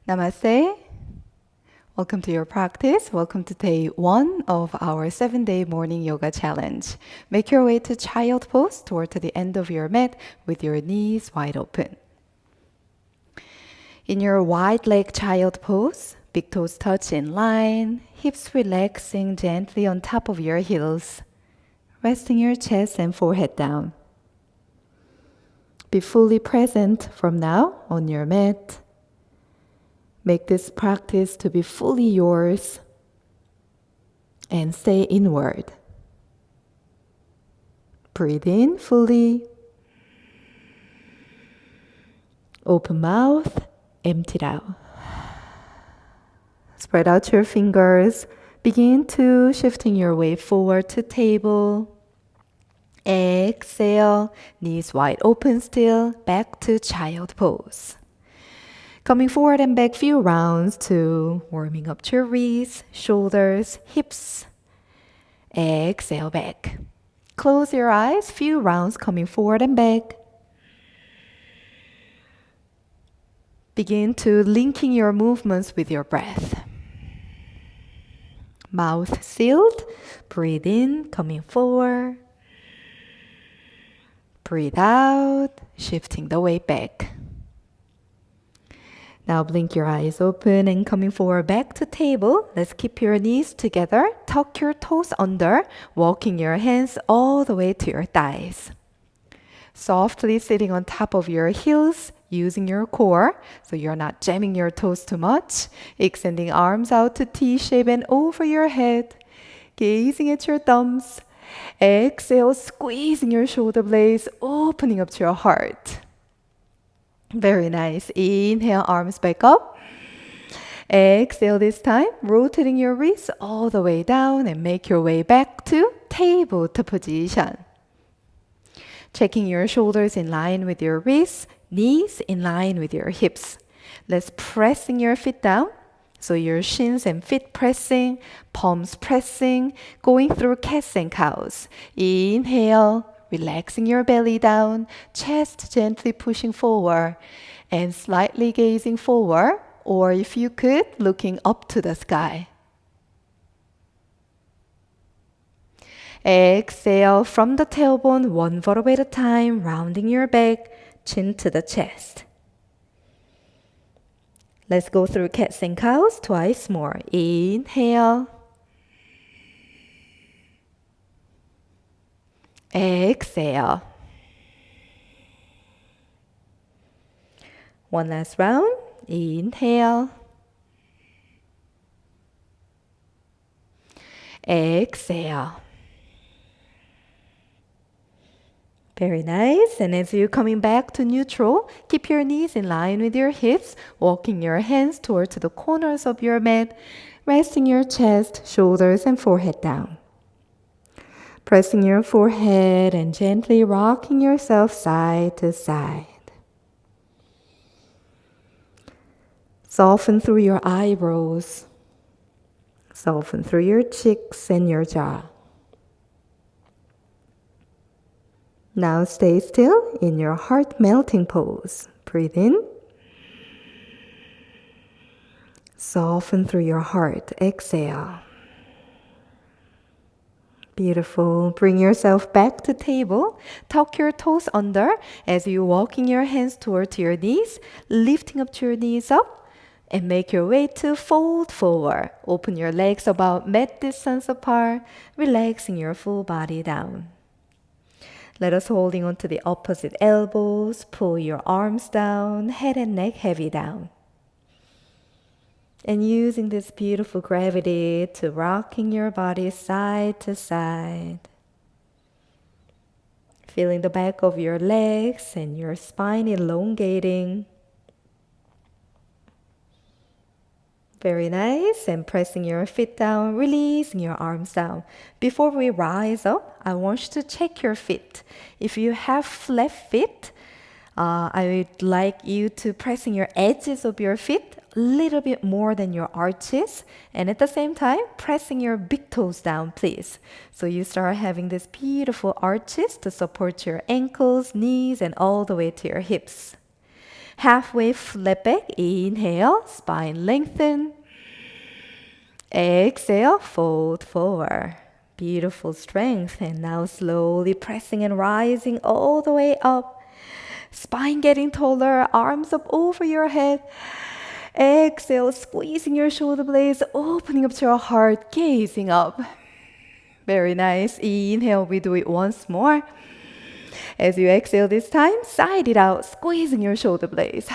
Namaste. Welcome to your practice. Welcome to day 1 of our 7-day morning yoga challenge. Make your way to child pose toward the end of your mat with your knees wide open. In your wide leg child pose, big toes touch in line, hips relaxing gently on top of your heels, resting your chest and forehead down. Be fully present from now on your mat. Make this practice to be fully yours and stay inward. Breathe in fully. Open mouth, empty it out. Spread out your fingers. Begin to shifting your way forward to table. Exhale, knees wide open still, back to child pose. Coming forward and back few rounds to warming up your wrists, shoulders, hips. Exhale back. Close your eyes, few rounds coming forward and back. Begin to linking your movements with your breath. Mouth sealed, breathe in, coming forward. Breathe out, shifting the weight back. Now blink your eyes open and coming forward back to table. Let's keep your knees together. Tuck your toes under, walking your hands all the way to your thighs. Softly sitting on top of your heels, using your core so you're not jamming your toes too much. Extending arms out to T-shape and over your head. Gazing at your thumbs. Exhale, squeezing your shoulder blades, opening up to your heart. Very nice. Inhale, arms back up. Exhale this time, rotating your wrists all the way down and make your way back to tabletop position. Checking your shoulders in line with your wrists, knees in line with your hips. Let's pressing your feet down. So your shins and feet pressing, palms pressing, going through cats and cows. Inhale. Relaxing your belly down, chest gently pushing forward and slightly gazing forward, or if you could, looking up to the sky. Exhale from the tailbone, one vertebra at a time, rounding your back, chin to the chest. Let's go through cats and cows twice more. Inhale. Exhale. One last round. Inhale. Exhale. Very nice. And as you're coming back to neutral, keep your knees in line with your hips, walking your hands towards the corners of your mat, resting your chest, shoulders, and forehead down. Pressing your forehead and gently rocking yourself side to side. Soften through your eyebrows. Soften through your cheeks and your jaw. Now stay still in your heart melting pose. Breathe in. Soften through your heart. Exhale. Beautiful. Bring yourself back to table. Tuck your toes under as you walking your hands towards your knees, lifting up your knees up, and make your way to fold forward. Open your legs about mat distance apart, relaxing your full body down. Let us holding onto the opposite elbows, pull your arms down, head and neck heavy down. And using this beautiful gravity to rocking your body side to side. Feeling the back of your legs and your spine elongating. Very nice. And pressing your feet down, releasing your arms down. Before we rise up, I want you to check your feet. If you have flat feet, I would like you to pressing your edges of your feet a little bit more than your arches, and at the same time pressing your big toes down, please. So you start having this beautiful arches to support your ankles, knees, and all the way to your hips. Halfway flip back. Inhale, spine lengthen. Exhale, fold forward. Beautiful strength. And now slowly pressing and rising all the way up. Spine getting taller, arms up over your head. Exhale, squeezing your shoulder blades, opening up to your heart, gazing up. Very nice. Inhale, we do it once more. As you exhale this time, side it out, squeezing your shoulder blades.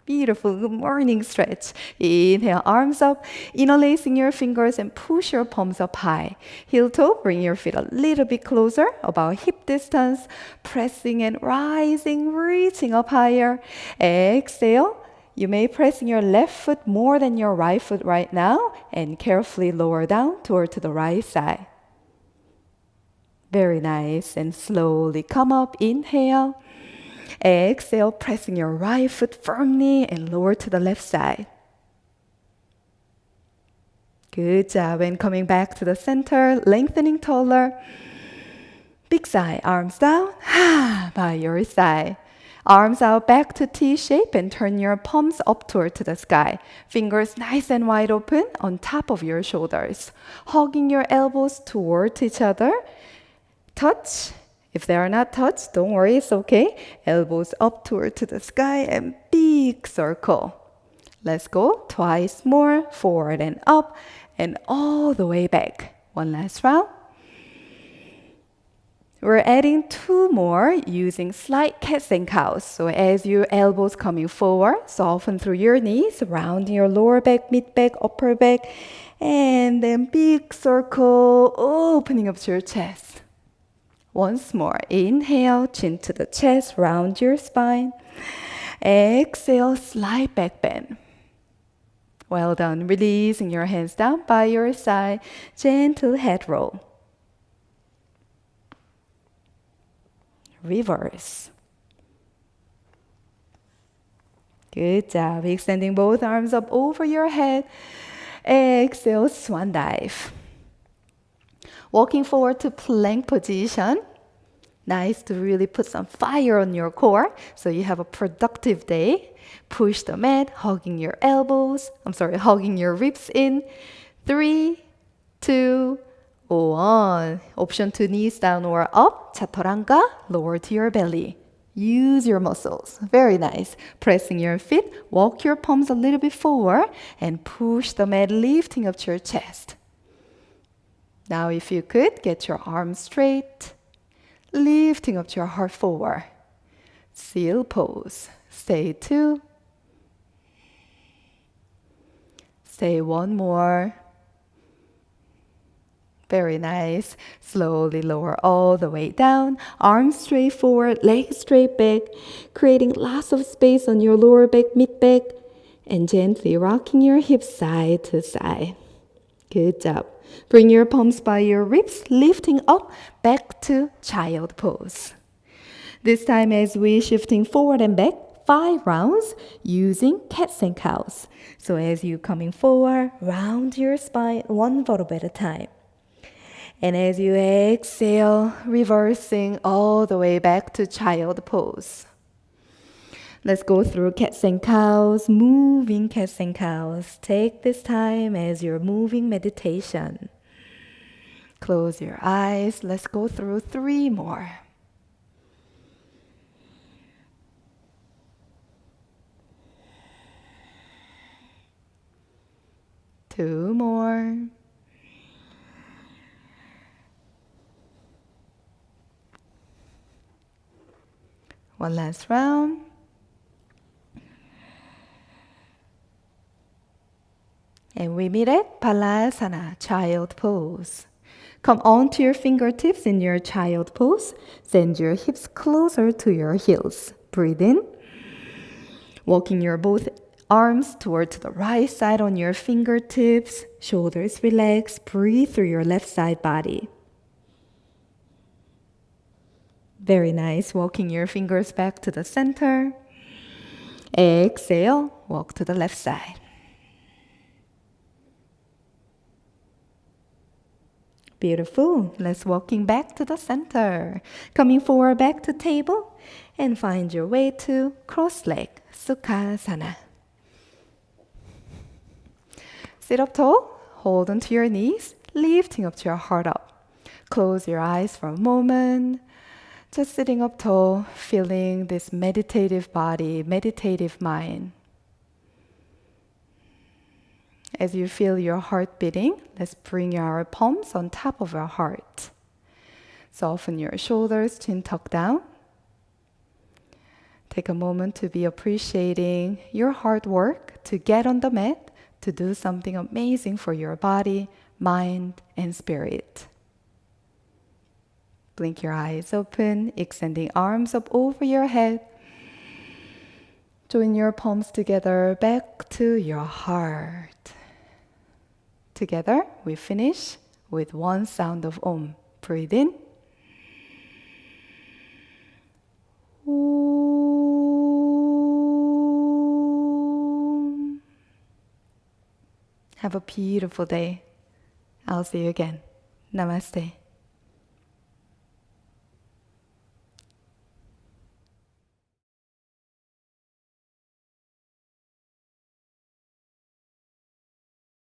Beautiful. Good morning stretch. Inhale, arms up, interlacing your fingers and push your palms up high. Heel toe, bring your feet a little bit closer, about hip distance, pressing and rising, reaching up higher. Exhale. You may press your left foot more than your right foot right now and carefully lower down toward to the right side. Very nice. And slowly come up. Inhale. Exhale, pressing your right foot firmly and lower to the left side. Good job. And coming back to the center, lengthening taller. Big sigh, arms down, by your side. Arms out back to T-shape and turn your palms up toward to the sky. Fingers nice and wide open on top of your shoulders. Hugging your elbows toward each other. Touch. If they are not touched, don't worry, it's okay. Elbows up toward to the sky and big circle. Let's go twice more, forward and up and all the way back. One last round. We're adding 2 more using slight cats and cows. So as your elbows coming forward, soften through your knees, rounding your lower back, mid back, upper back, and then big circle, opening up to your chest. Once more, inhale, chin to the chest, round your spine. Exhale, slight back bend. Well done. Releasing your hands down by your side, gentle head roll. Reverse. Good job. Extending both arms up over your head. Exhale, swan dive. Walking forward to plank position. Nice to really put some fire on your core so you have a productive day. Push the mat, hugging your ribs in. 3, 2, 1. Option to knees down or up. Chaturanga, lower to your belly. Use your muscles. Very nice. Pressing your feet, walk your palms a little bit forward and push the mat, lifting up to your chest. Now if you could, get your arms straight, lifting up to your heart forward. Seal pose. Stay 2. Stay 1 more. Very nice. Slowly lower all the way down. Arms straight forward, legs straight back, creating lots of space on your lower back, mid back, and gently rocking your hips side to side. Good job. Bring your palms by your ribs, lifting up back to child pose. This time as we shifting forward and back, 5 rounds using cats and cows. So as you coming forward, round your spine 1 vertebra at a time. And as you exhale, reversing all the way back to child pose. Let's go through cats and cows, moving cats and cows. Take this time as your moving meditation. Close your eyes. Let's go through 3 more. Two more. One last round. And we meet at Balasana, child pose. Come onto your fingertips in your child pose. Send your hips closer to your heels. Breathe in. Walking your both arms toward the right side on your fingertips. Shoulders relax. Breathe through your left side body. Very nice. Walking your fingers back to the center. Exhale. Walk to the left side. Beautiful. Let's walking back to the center. Coming forward back to table. and find your way to cross-leg Sukhasana. Sit up tall, hold onto your knees, lifting up to your heart up. Close your eyes for a moment. Just sitting up tall, feeling this meditative body, meditative mind. As you feel your heart beating, let's bring your palms on top of your heart. Soften your shoulders, chin tucked down. Take a moment to be appreciating your hard work to get on the mat, to do something amazing for your body, mind, and spirit. Blink your eyes open, extending arms up over your head. Join your palms together back to your heart. Together, we finish with one sound of Om. Breathe in. Om. Have a beautiful day. I'll see you again. Namaste.